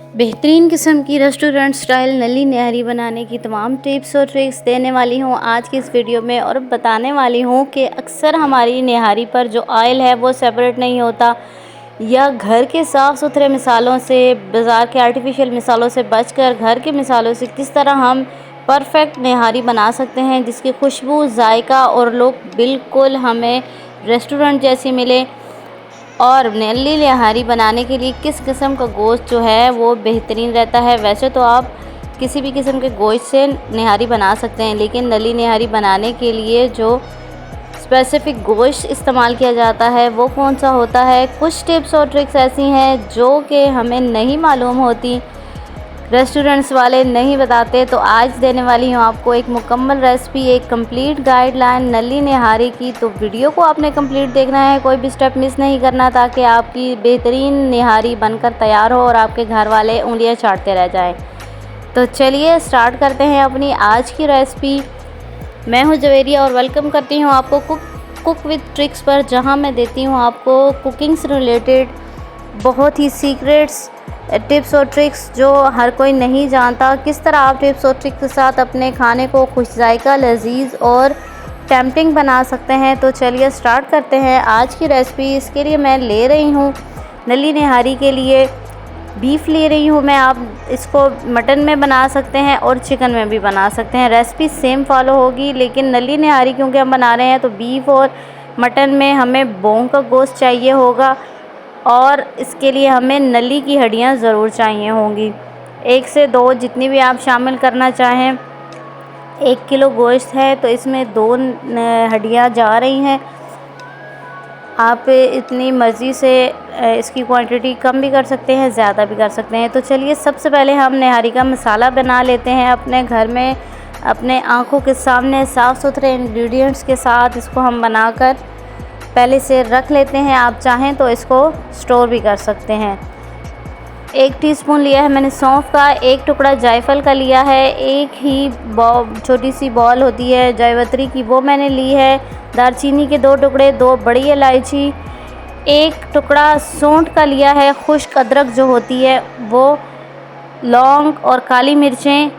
बेहतरीन किस्म की रेस्टोरेंट स्टाइल नली नहरी बनाने की तमाम टिप्स और ट्रिक्स देने वाली हूँ आज की इस वीडियो में। और बताने वाली हूँ कि अक्सर हमारी नहारी पर जो ऑयल है वो सेपरेट नहीं होता, या घर के साफ़ सुथरे मिसालों से, बाज़ार के आर्टिफिशियल मिसालों से बचकर घर के मिसालों से किस तरह हम परफेक्ट नहारी बना सकते हैं जिसकी खुशबू, जायका और लुक बिल्कुल हमें रेस्टोरेंट जैसी मिले। और नली नहारी बनाने के लिए किस किस्म का गोश्त जो है वो बेहतरीन रहता है। वैसे तो आप किसी भी किस्म के गोश्त से नहारी बना सकते हैं, लेकिन नली नहारी बनाने के लिए जो स्पेसिफ़िक गोश्त इस्तेमाल किया जाता है वो कौन सा होता है। कुछ टिप्स और ट्रिक्स ऐसी हैं जो कि हमें नहीं मालूम होती, रेस्टोरेंट्स वाले नहीं बताते। तो आज देने वाली हूँ आपको एक मुकम्मल रेसिपी, एक कंप्लीट गाइडलाइन नली नहारी की। तो वीडियो को आपने कंप्लीट देखना है, कोई भी स्टेप मिस नहीं करना, ताकि आपकी बेहतरीन नहारी बनकर तैयार हो और आपके घर वाले उंगलियां चाटते रह जाएं। तो चलिए स्टार्ट करते हैं अपनी आज की रेसिपी। मैं हूँ जवेरिया और वेलकम करती हूँ आपको कुक विद ट्रिक्स पर, जहाँ मैं देती हूँ आपको कुकिंग से रिलेटेड बहुत ही सीक्रेट्स, टिप्स और ट्रिक्स जो हर कोई नहीं जानता। किस तरह आप टिप्स और ट्रिक्स के साथ अपने खाने को खुश जायका, लजीज और टेम्पटिंग बना सकते हैं। तो चलिए स्टार्ट करते हैं आज की रेसिपी। इसके लिए मैं ले रही हूँ नली नहारी के लिए बीफ ले रही हूँ मैं। आप इसको मटन में बना सकते हैं और चिकन में भी बना सकते हैं, रेसिपी सेम फॉलो होगी। लेकिन नली नहारी क्योंकि हम बना रहे हैं तो बीफ और मटन में हमें बोन का गोश्त चाहिए होगा, और इसके लिए हमें नली की हड्डियाँ ज़रूर चाहिए होंगी। 1 से 2 जितनी भी आप शामिल करना चाहें। 1 किलो गोश्त है तो इसमें 2 हड्डियाँ जा रही हैं। आप इतनी मर्ज़ी से इसकी क्वांटिटी कम भी कर सकते हैं, ज़्यादा भी कर सकते हैं। तो चलिए सबसे पहले हम नहारी का मसाला बना लेते हैं अपने घर में, अपने आँखों के सामने साफ़ सुथरे इंग्रेडिएंट्स के साथ इसको हम बनाकर पहले से रख लेते हैं। आप चाहें तो इसको स्टोर भी कर सकते हैं। 1 टीस्पून लिया है मैंने सौंफ का, 1 टुकड़ा जायफल का लिया है, 1 ही छोटी सी बॉल होती है जावित्री की वो मैंने ली है, दालचीनी के 2 टुकड़े, 2 बड़ी इलायची, 1 टुकड़ा सौंठ का लिया है, खुश्क अदरक जो होती है वो, लौंग और काली मिर्चें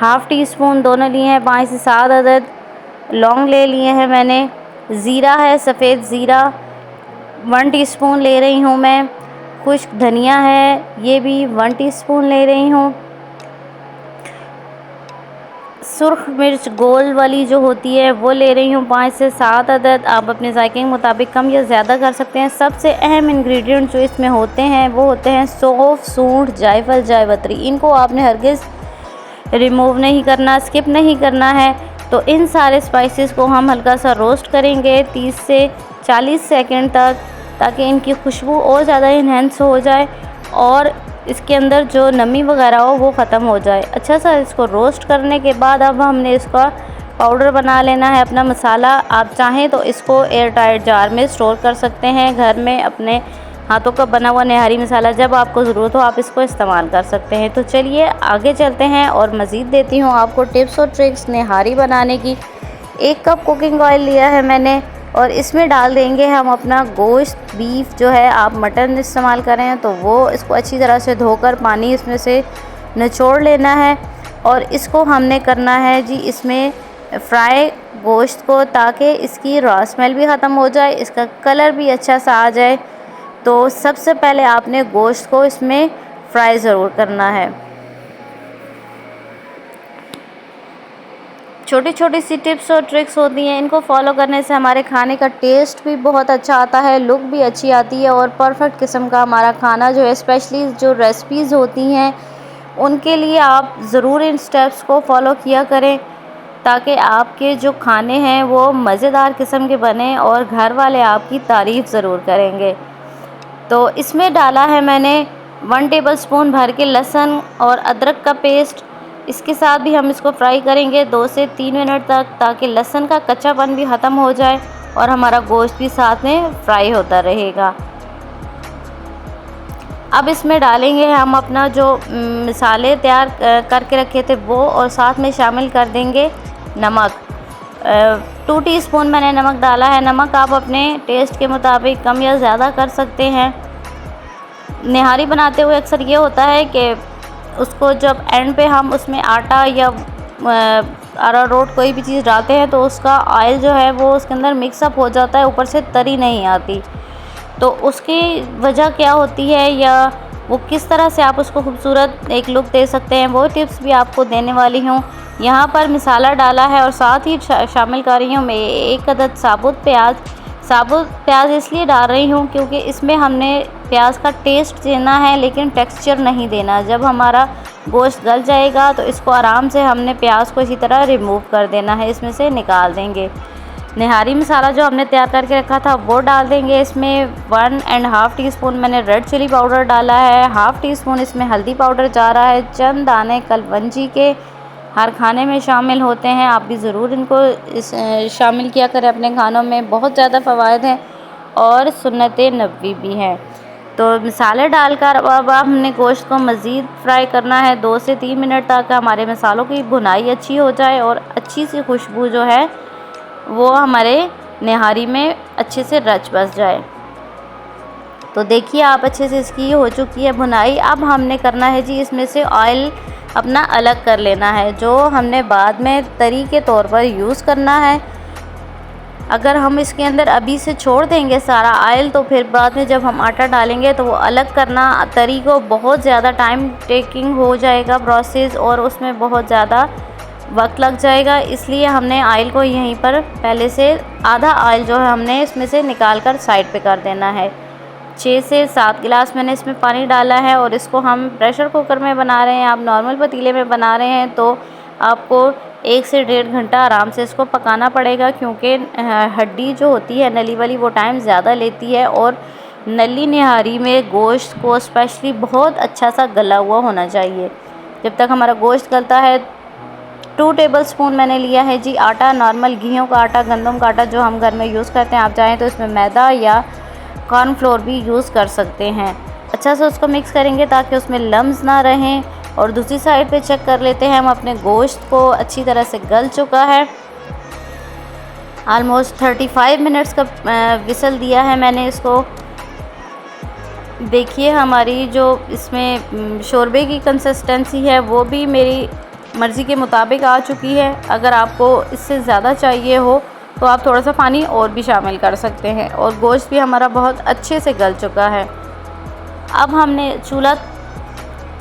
½ टीस्पून दोनों लिए हैं, 5 से 7 अदद लौंग ले लिए हैं मैंने, ज़ीरा है सफ़ेद ज़ीरा 1 टीस्पून ले रही हूँ मैं, खुश्क धनिया है ये भी 1 टीस्पून ले रही हूँ, सुर्ख मिर्च गोल वाली जो होती है वो ले रही हूँ 5 से 7 अदद। आप अपने जायके के मुताबिक कम या ज़्यादा कर सकते हैं। सबसे अहम इंग्रेडिएंट जो इसमें होते हैं वो होते हैं सौंफ, सूंठ, जायफल, जावित्री। इनको आपने हरगिज़ रिमूव नहीं करना, स्किप नहीं करना है। तो इन सारे स्पाइसेस को हम हल्का सा रोस्ट करेंगे 30 से 40 सेकंड तक, ताकि इनकी खुशबू और ज़्यादा इन्हेंस हो जाए और इसके अंदर जो नमी वगैरह हो वो ख़त्म हो जाए। अच्छा सा इसको रोस्ट करने के बाद अब हमने इसका पाउडर बना लेना है अपना मसाला। आप चाहें तो इसको एयर टाइट जार में स्टोर कर सकते हैं, घर में अपने हाथों का बना हुआ नहारी मसाला जब आपको ज़रूरत हो आप इसको इस्तेमाल कर सकते हैं। तो चलिए आगे चलते हैं और मज़ीद देती हूँ आपको टिप्स और ट्रिक्स नहारी बनाने की। 1 कप कुकिंग ऑयल लिया है मैंने और इसमें डाल देंगे हम अपना गोश्त। बीफ जो है आप मटन इस्तेमाल करें तो वो इसको अच्छी तरह से धोकर पानी इसमें से निचोड़ लेना है, और इसको हमने करना है जी इसमें फ्राई गोश्त को, ताकि इसकी रॉ स्मेल भी ख़त्म हो जाए, इसका कलर भी अच्छा सा आ जाए। तो सबसे पहले आपने गोश्त को इसमें फ्राई ज़रूर करना है। छोटी छोटी सी टिप्स और ट्रिक्स होती हैं, इनको फॉलो करने से हमारे खाने का टेस्ट भी बहुत अच्छा आता है, लुक भी अच्छी आती है और परफेक्ट किस्म का हमारा खाना जो है, स्पेशली जो रेसिपीज़ होती हैं उनके लिए आप ज़रूर इन स्टेप्स को फॉलो किया करें, ताकि आपके जो खाने हैं वो मज़ेदार किस्म के बने और घर वाले आपकी तारीफ़ ज़रूर करेंगे। तो इसमें डाला है मैंने 1 टेबलस्पून भर के लहसुन और अदरक का पेस्ट। इसके साथ भी हम इसको फ्राई करेंगे 2 से 3 मिनट तक, ताकि लहसुन का कच्चापन भी ख़त्म हो जाए और हमारा गोश्त भी साथ में फ्राई होता रहेगा। अब इसमें डालेंगे हम अपना जो मसाले तैयार करके रखे थे वो, और साथ में शामिल कर देंगे नमक। 2 टीस्पून मैंने नमक डाला है। नमक आप अपने टेस्ट के मुताबिक कम या ज़्यादा कर सकते हैं। नहारी बनाते हुए अक्सर ये होता है कि उसको जब एंड पे हम उसमें आटा या अरारोट कोई भी चीज़ डालते हैं तो उसका ऑयल जो है वो उसके अंदर मिक्सअप हो जाता है, ऊपर से तरी नहीं आती। तो उसकी वजह क्या होती है या वो किस तरह से आप उसको खूबसूरत एक लुक दे सकते हैं, वो टिप्स भी आपको देने वाली हूँ। यहाँ पर मसाला डाला है और साथ ही शामिल कर रही हूँ मैं 1 अदद साबुत प्याज। साबुत प्याज इसलिए डाल रही हूँ क्योंकि इसमें हमने प्याज का टेस्ट देना है लेकिन टेक्सचर नहीं देना। जब हमारा गोश्त गल जाएगा तो इसको आराम से हमने प्याज को इसी तरह रिमूव कर देना है, इसमें से निकाल देंगे। निहारी मसाला जो हमने तैयार करके रखा था वो डाल देंगे इसमें। 1.5 टीस्पून मैंने रेड चिली पाउडर डाला है, ½ टीस्पून इसमें हल्दी पाउडर जा रहा है, चंद दाने कलवंजी के हर खाने में शामिल होते हैं। आप भी ज़रूर इनको शामिल किया करें अपने खानों में, बहुत ज़्यादा फ़वाइद हैं और सुन्नत नबवी भी हैं। तो मसाले डालकर अब हमने गोश्त को मज़ीद फ्राई करना है 2 से 3 मिनट तक हमारे मसालों की भुनाई अच्छी हो जाए और अच्छी सी खुशबू जो है वो हमारे निहारी में अच्छे से रच बस जाए। तो देखिए आप अच्छे से इसकी हो चुकी है भुनाई। अब हमने करना है जी इसमें से ऑयल अपना अलग कर लेना है, जो हमने बाद में तरी के तौर पर यूज़ करना है। अगर हम इसके अंदर अभी से छोड़ देंगे सारा ऑयल तो फिर बाद में जब हम आटा डालेंगे तो वो अलग करना तरी को बहुत ज़्यादा टाइम टेकिंग हो जाएगा प्रोसेस और उसमें बहुत ज़्यादा वक्त लग जाएगा। इसलिए हमने ऑयल को यहीं पर पहले से आधा ऑयल जो है हमने इसमें से निकाल कर साइड पे कर देना है। 6 से 7 गिलास मैंने इसमें पानी डाला है और इसको हम प्रेशर कुकर में बना रहे हैं। आप नॉर्मल पतीले में बना रहे हैं तो आपको 1 से 1.5 घंटा आराम से इसको पकाना पड़ेगा, क्योंकि हड्डी जो होती है नली वाली वो टाइम ज़्यादा लेती है और नली निहारी में गोश्त को स्पेशली बहुत अच्छा सा गला हुआ होना चाहिए। जब तक हमारा गोश्त गलता है 2 टेबलस्पून मैंने लिया है जी आटा, नॉर्मल गेहूं का आटा, गंदम का आटा जो हम घर में यूज़ करते हैं। आप चाहें तो इसमें मैदा या कॉर्नफ्लोर भी यूज़ कर सकते हैं। अच्छा से उसको मिक्स करेंगे ताकि उसमें लम्स ना रहें। और दूसरी साइड पे चेक कर लेते हैं हम अपने गोश्त को अच्छी तरह से गल चुका है। ऑलमोस्ट 35 मिनट्स का विसल दिया है मैंने इसको। देखिए हमारी जो इसमें शोरबे की कंसिस्टेंसी है वो भी मेरी मर्ज़ी के मुताबिक आ चुकी है। अगर आपको इससे ज़्यादा चाहिए हो तो आप थोड़ा सा पानी और भी शामिल कर सकते हैं। और गोश्त भी हमारा बहुत अच्छे से गल चुका है। अब हमने चूल्हा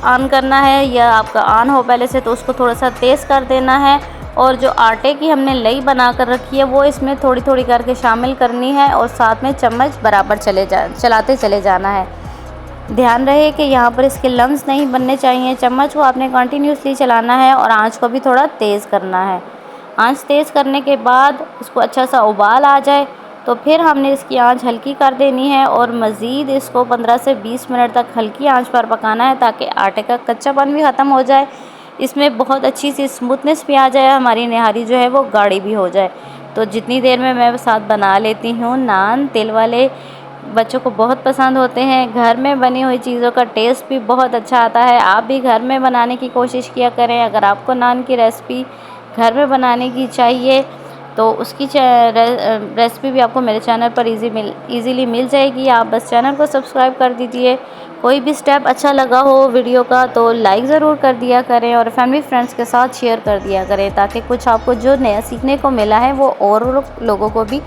ऑन करना है, या आपका ऑन हो पहले से तो उसको थोड़ा सा तेज़ कर देना है। और जो आटे की हमने लई बना कर रखी है वो इसमें थोड़ी थोड़ी करके शामिल करनी है और साथ में चम्मच बराबर चलाते चले जाना है। ध्यान रहे कि यहाँ पर इसके लम्स नहीं बनने चाहिए। चम्मच को आपने कंटिन्यूसली चलाना है और आंच को भी थोड़ा तेज़ करना है। आंच तेज़ करने के बाद इसको अच्छा सा उबाल आ जाए तो फिर हमने इसकी आंच हल्की कर देनी है और मज़ीद इसको 15 से 20 मिनट तक हल्की आंच पर पकाना है ताकि आटे का कच्चापन भी ख़त्म हो जाए, इसमें बहुत अच्छी सी स्मूथनेस भी आ जाए, हमारी निहारी जो है वो गाढ़ी भी हो जाए। तो जितनी देर में मैं साथ बना लेती हूँ। नान तेल वाले बच्चों को बहुत पसंद होते हैं। घर में बनी हुई चीज़ों का टेस्ट भी बहुत अच्छा आता है। आप भी घर में बनाने की कोशिश किया करें। अगर आपको नान की रेसिपी घर में बनाने की चाहिए तो उसकी रेसिपी भी आपको मेरे चैनल पर ईज़िली मिल जाएगी। आप बस चैनल को सब्सक्राइब कर दीजिए। कोई भी स्टेप अच्छा लगा हो वीडियो का तो लाइक ज़रूर कर दिया करें और फैमिली फ्रेंड्स के साथ शेयर कर दिया करें, ताकि कुछ आपको जो नया सीखने को मिला है वो और लोगों को भी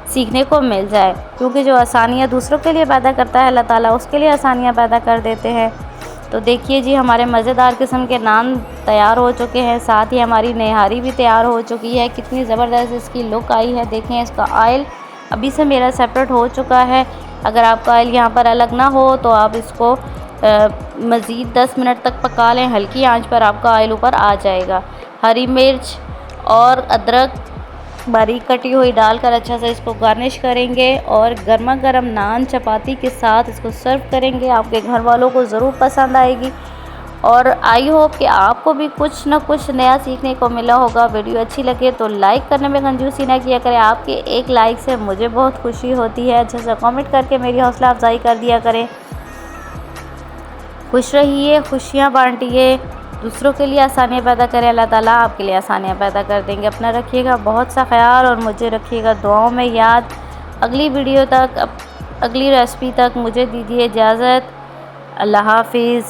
सीखने को मिल जाए। क्योंकि जो आसानियाँ दूसरों के लिए पैदा करता है अल्लाह ताला उसके लिए आसानियाँ पैदा कर देते हैं। तो देखिए जी हमारे मज़ेदार किस्म के नान तैयार हो चुके हैं, साथ ही हमारी निहारी भी तैयार हो चुकी है। कितनी ज़बरदस्त इसकी लुक आई है। देखें इसका ऑयल अभी से मेरा सेपरेट हो चुका है। अगर आपका ऑयल यहाँ पर अलग ना हो तो आप इसको मज़ीद 10 मिनट तक पका लें, हल्की आंच पर आपका ऑयल ऊपर आ जाएगा। हरी मिर्च और अदरक बारीक कटी हुई डालकर अच्छा से इसको गार्निश करेंगे और गर्मा गर्म नान चपाती के साथ इसको सर्व करेंगे। आपके घर वालों को ज़रूर पसंद आएगी और आई होप कि आपको भी कुछ ना कुछ नया सीखने को मिला होगा। वीडियो अच्छी लगे तो लाइक करने में कंजूसी ना किया करें। आपके एक लाइक से मुझे बहुत खुशी होती है। अच्छा सा कमेंट करके मेरी हौसला अफजाई कर दिया करें। खुश रहिए, खुशियाँ बांटिए, दूसरों के लिए आसानियाँ पैदा करें। अल्लाह ताला आपके लिए आसानियाँ पैदा कर देंगे। अपना रखिएगा बहुत सा ख्याल और मुझे रखिएगा दुआओं में याद। अगली वीडियो तक, अगली रेसिपी तक मुझे दीजिए इजाज़त। अल्लाह हाफिज़।